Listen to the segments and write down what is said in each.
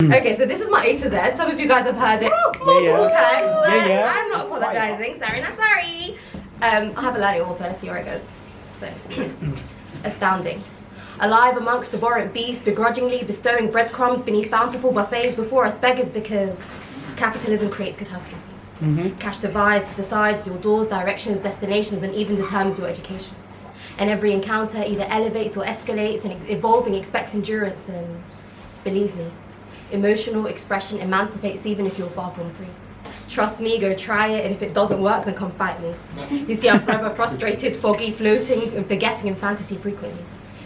Okay, so this is my A to Z. Some of you guys have heard it multiple times, but I'm not apologizing. Sorry, not sorry. I haven't learned it all, so let's see where it goes. So, astounding. Alive amongst abhorrent beasts, begrudgingly bestowing breadcrumbs beneath bountiful buffets before us beggars because capitalism creates catastrophes. Cash divides, decides your doors, directions, destinations, and even determines your education. And every encounter either elevates or escalates, and evolving expects endurance, and believe me, emotional expression emancipates even if you're far from free. Trust me, go try it, and if it doesn't work, then come fight me. You see, I'm forever frustrated, foggy, floating, and forgetting in fantasy frequently.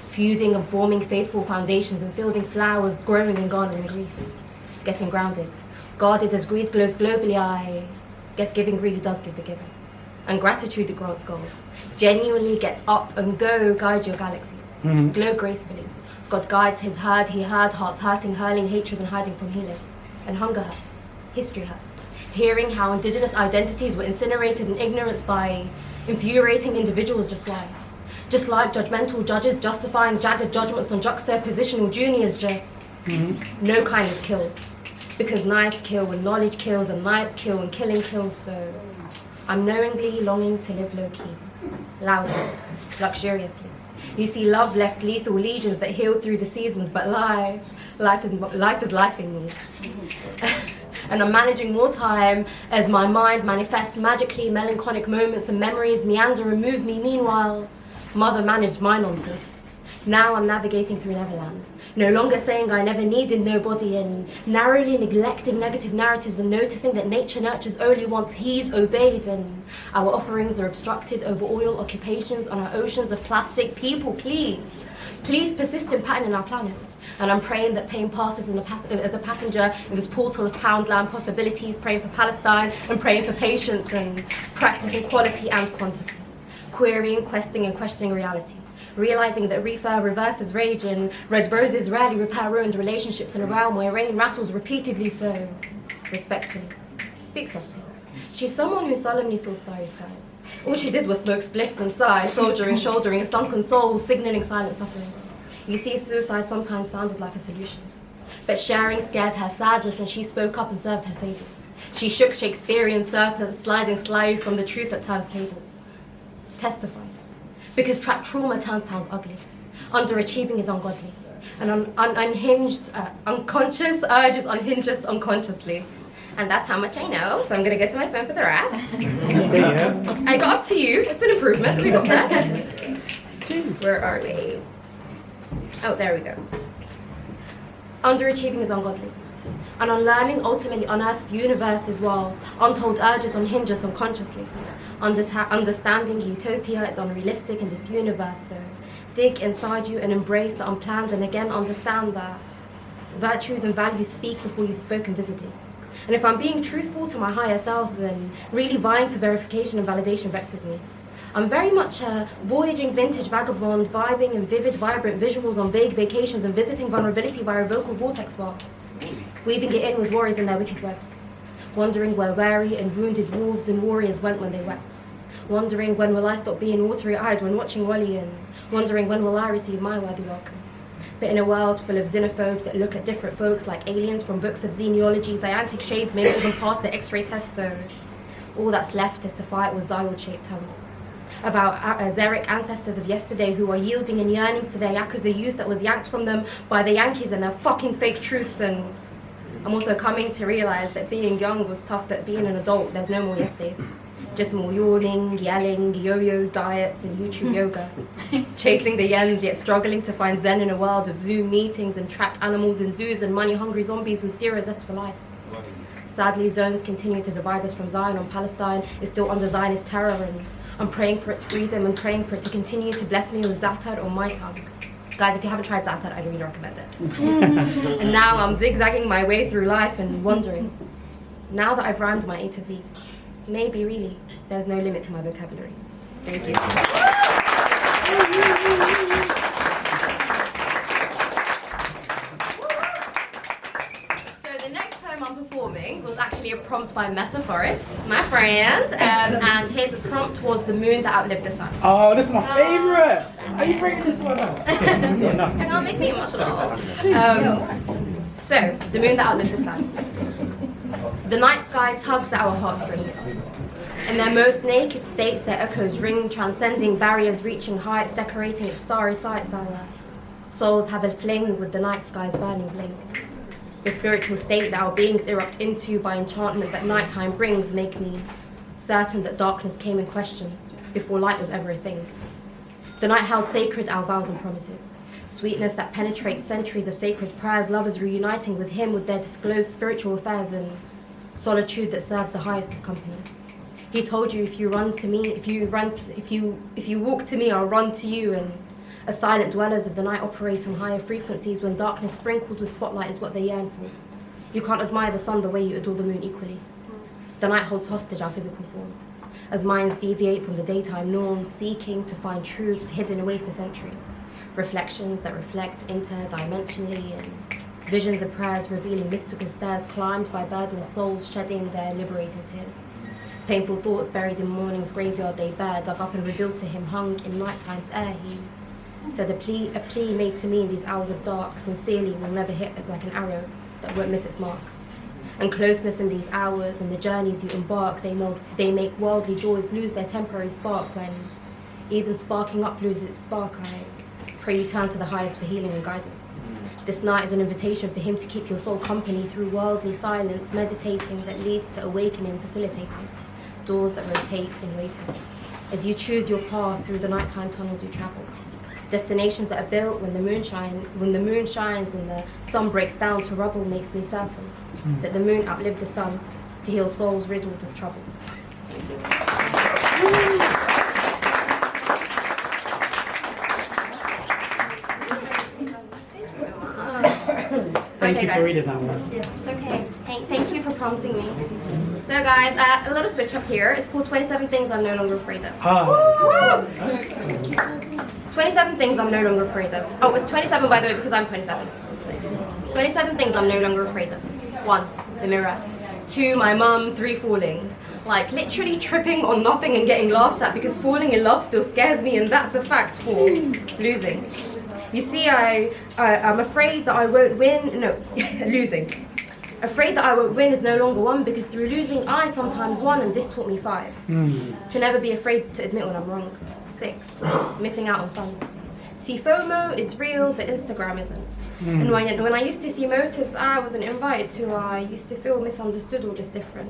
Feuding and forming faithful foundations and fielding flowers, growing and garnering grief. Getting grounded. Guarded as greed glows globally, I guess giving really does give the giver. And gratitude grants gold. Genuinely gets up and go, guide your galaxies. Glow gracefully. God guides his herd, he heard hearts hurting, hurling hatred and hiding from healing. And hunger hurts. History hurts. Hearing how indigenous identities were incinerated in ignorance by infuriating individuals just why. Just like judgmental judges justifying jagged judgments on juxtapositional juniors just. No kindness kills. Because knives kill and knowledge kills and lights kill and killing kills, so I'm knowingly longing to live low-key, loudly, luxuriously. You see, love left lethal lesions that healed through the seasons, but life is life in me. And I'm managing more time as my mind manifests magically melancholic moments and memories meander and move me. Meanwhile, mother managed my nonsense. Now I'm navigating through Neverland, no longer saying I never needed nobody and narrowly neglecting negative narratives and noticing that nature nurtures only once he's obeyed and our offerings are obstructed over oil occupations on our oceans of plastic. People, please persist in patterning our planet. And I'm praying that pain passes as a passenger in this portal of Poundland possibilities, praying for Palestine and praying for patience and practicing quality and quantity, querying, questing and questioning reality. Realizing that reefer reverses rage and red roses rarely repair ruined relationships in a realm where rain rattles repeatedly, so respectfully, speak softly. She's someone who solemnly saw starry skies. All she did was smoke spliffs and sigh, soldiering, shouldering a sunken soul, signaling silent suffering. You see, suicide sometimes sounded like a solution. But sharing scared her sadness and she spoke up and served her saviors. She shook Shakespearean serpents, sliding slyly from the truth that turns tables. Testify. Because trapped trauma turns towns ugly. Underachieving is ungodly. And unhinged, unconscious urges unhinge us unconsciously. And that's how much I know, so I'm gonna go to my phone for the rest. I got up to you, it's an improvement, we got there. Where are we? Oh, there we go. Underachieving is ungodly. And unlearning ultimately unearths universes whilst untold urges unhinge us unconsciously. Understanding utopia is unrealistic in this universe, so dig inside you and embrace the unplanned and again understand that virtues and values speak before you've spoken visibly. And if I'm being truthful to my higher self, then really vying for verification and validation vexes me. I'm very much a voyaging vintage vagabond, vibing in vivid, vibrant visuals on vague vacations and visiting vulnerability via a vocal vortex whilst weaving it in with warriors in their wicked webs. Wondering where weary and wounded wolves and warriors went when they wept. Wondering when will I stop being watery-eyed when watching Wally, and wondering when will I receive my worthy welcome. But in a world full of xenophobes that look at different folks like aliens from books of xenealogy, Ziantic shades may not even pass the X-ray test, so all that's left is to fight with Zyod-shaped tongues. Of our Azeric ancestors of yesterday who are yielding and yearning for their Yakuza youth that was yanked from them by the Yankees and their fucking fake truths. And I'm also coming to realize that being young was tough, but being an adult, there's no more yesterdays. Just more yawning, yelling, yo-yo diets and YouTube yoga. Chasing the yens, yet struggling to find zen in a world of Zoom meetings and trapped animals in zoos and money-hungry zombies with zero zest for life. Sadly, zones continue to divide us from Zion on Palestine is still under Zionist terror, and I'm praying for its freedom and praying for it to continue to bless me with Za'atar on my tongue. Guys, if you haven't tried Za'atar, I'd really recommend it. And now I'm zigzagging my way through life and wondering, now that I've rhymed my A to Z, maybe really there's no limit to my vocabulary. Thank you. So the next poem I'm performing was actually a prompt by Metaphorest, my friend, and his prompt was The Moon That Outlived the Sun. Oh, this is my favorite! Are you bringing this one up? Hang on, make me emotional. So, the moon that outlived the sun. The night sky tugs at our heartstrings. In their most naked states, their echoes ring, transcending barriers, reaching heights, decorating its starry sights. Our souls have a fling with the night sky's burning blink. The spiritual state that our beings erupt into by enchantment that nighttime brings make me certain that darkness came in question before light was ever a thing. The night held sacred our vows and promises. Sweetness that penetrates centuries of sacred prayers, lovers reuniting with him with their disclosed spiritual affairs, and solitude that serves the highest of companies. He told you, if you walk to me, I'll run to you, and as silent dwellers of the night operate on higher frequencies when darkness sprinkled with spotlight is what they yearn for. You can't admire the sun the way you adore the moon equally. The night holds hostage our physical form, as minds deviate from the daytime norms, seeking to find truths hidden away for centuries. Reflections that reflect interdimensionally, and visions of prayers revealing mystical stairs climbed by burdened souls shedding their liberating tears. Painful thoughts buried in morning's graveyard they bear, dug up and revealed to him, hung in nighttime's air. He said a plea made to me in these hours of dark, sincerely will never hit like an arrow that won't miss its mark. And closeness in these hours and the journeys you embark, they make worldly joys lose their temporary spark. When even sparking up loses its spark, I pray you turn to the highest for healing and guidance. This night is an invitation for him to keep your soul company through worldly silence, meditating that leads to awakening, facilitating doors that rotate in waiting. As you choose your path through the nighttime tunnels you travel, destinations that are built when the moon shines and the sun breaks down to rubble, makes me certain that the moon outlived the sun to heal souls riddled with trouble. Thank you for reading that one. It's okay. Thank you for prompting me. So guys, a little switch up here. It's called 27 Things I'm No Longer Afraid of. 27 things I'm no longer afraid of. Oh, it's 27 by the way because I'm 27. 27 things I'm no longer afraid of. 1, the mirror. 2, my mum. 3, falling. Like literally tripping on nothing and getting laughed at because falling in love still scares me, and that's a fact for losing. You see, I'm afraid that I won't win. No, losing. Afraid that I won't win is no longer one because through losing I sometimes won, and this taught me 5. To never be afraid to admit when I'm wrong. 6, missing out on fun. See, FOMO is real, but Instagram isn't. And when I used to see motives I wasn't invited to, I used to feel misunderstood or just different.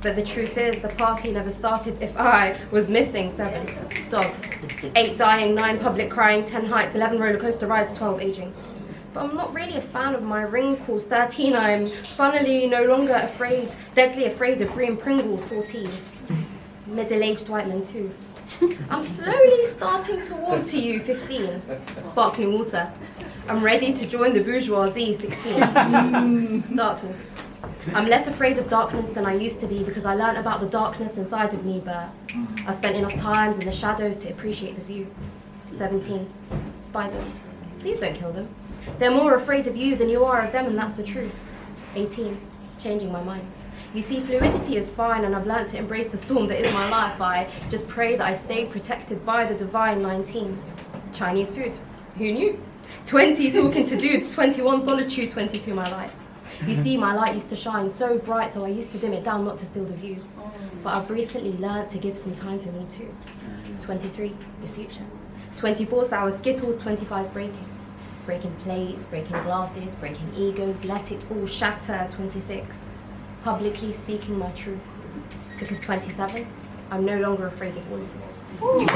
But the truth is, the party never started if I was missing. 7 dogs, 8 dying, 9 public crying, 10 heights, 11 roller coaster rides, 12 aging. But I'm not really a fan of my wrinkles. 13, I'm funnily no longer afraid, deadly afraid of green Pringles. 14, middle-aged white men too. I'm slowly starting to warm to you. 15, sparkling water. I'm ready to join the bourgeoisie. 16, darkness. I'm less afraid of darkness than I used to be because I learned about the darkness inside of me, but I spent enough times in the shadows to appreciate the view. 17, spiders. Please don't kill them. They're more afraid of you than you are of them, and that's the truth. 18, changing my mind. You see, fluidity is fine, and I've learned to embrace the storm that is my life. I just pray that I stay protected by the divine. 19, Chinese food. Who knew? 20, talking to dudes. 21, solitude. 22, my light. You see, my light used to shine so bright, so I used to dim it down not to steal the view. But I've recently learned to give some time for me too. 23, the future. 24, sour Skittles. 25, breaking. Breaking plates, breaking glasses, breaking egos, let it all shatter. 26, publicly speaking my truth. Because 27, I'm no longer afraid of all of you.